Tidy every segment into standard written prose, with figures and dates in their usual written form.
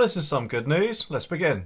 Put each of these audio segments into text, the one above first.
Well, this is some good news. Let's begin.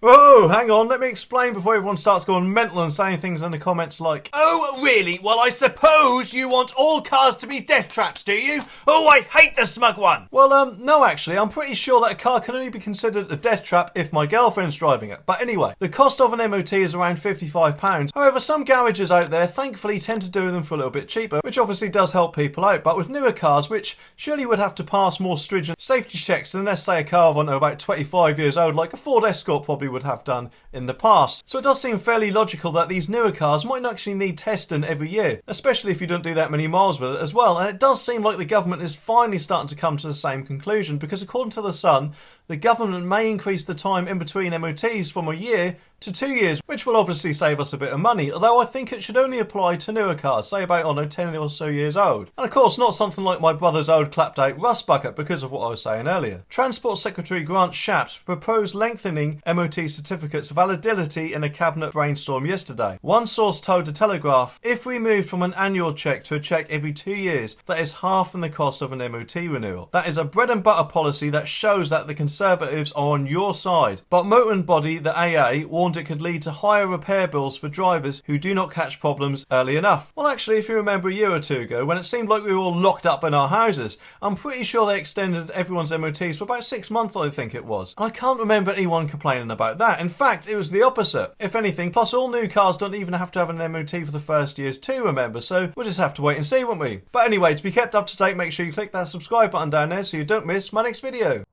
Whoa, hang on, let me explain before everyone starts going mental and saying things in the comments like, "Oh, really? Well, I suppose you want all cars to be death traps, do you? Oh, I hate the smug one." Well, no, actually, I'm pretty sure that a car can only be considered a death trap if my girlfriend's driving it. But anyway, the cost of an MOT is around £55. However, some garages out there thankfully tend to do them for a little bit cheaper, which obviously does help people out. But with newer cars, which surely would have to pass more stringent safety checks than, let's say, a car of, I don't know, about 25 years old, like a Ford Escort probably would have done in the past. So it does seem fairly logical that these newer cars might not actually need testing every year, especially if you don't do that many miles with it as well. And it does seem like the government is finally starting to come to the same conclusion, because according to The Sun, the government may increase the time in between MOTs from a year to 2 years, which will obviously save us a bit of money, although I think it should only apply to newer cars, say about, I don't know, 10 or so years old. And of course, not something like my brother's old clapped out rust bucket because of what I was saying earlier. Transport Secretary Grant Shapps proposed lengthening MOT certificates' validity in a cabinet brainstorm yesterday. One source told The Telegraph, "If we move from an annual check to a check every 2 years, that is half in the cost of an MOT renewal. That is a bread and butter policy that shows that the Conservatives are on your side." But motoring body, the AA, warned it could lead to higher repair bills for drivers who do not catch problems early enough. Well, actually, if you remember a year or two ago, when it seemed like we were all locked up in our houses, I'm pretty sure they extended everyone's MOTs for about 6 months, I think it was. I can't remember anyone complaining about that. In fact, it was the opposite. If anything, plus all new cars don't even have to have an MOT for the first years too, remember, so we'll just have to wait and see, won't we? But anyway, to be kept up to date, make sure you click that subscribe button down there so you don't miss my next video.